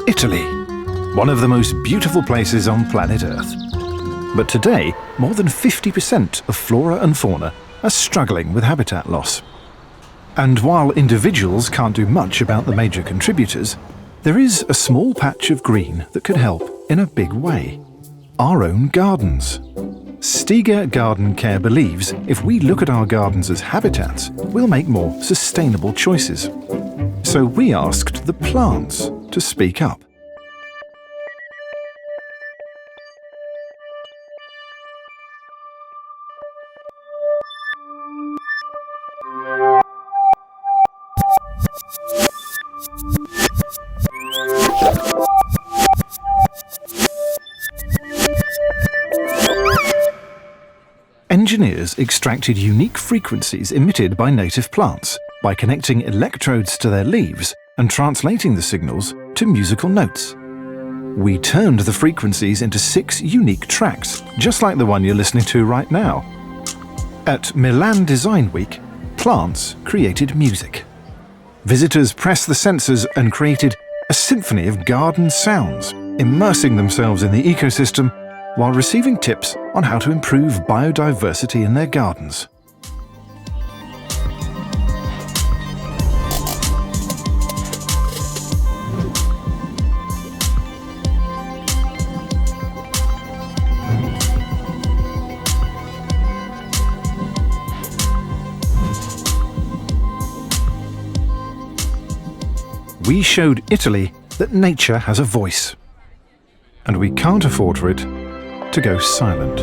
Italy, one of the most beautiful places on planet Earth. But today, more than 50% of flora and fauna are struggling with habitat loss. And while individuals can't do much about the major contributors, there is a small patch of green that could help in a big way. Our own gardens. Stiga Garden Care believes if we look at our gardens as habitats, we'll make more sustainable choices. So we asked the plants to speak up. Engineers extracted unique frequencies emitted by native plants by connecting electrodes to their leaves and translating the signals to musical notes. We turned the frequencies into 6 unique tracks, just like the one you're listening to right now. At Milan Design Week, plants created music. Visitors pressed the sensors and created a symphony of garden sounds, immersing themselves in the ecosystem while receiving tips on how to improve biodiversity in their gardens. We showed Italy that nature has a voice, and we can't afford for it to go silent.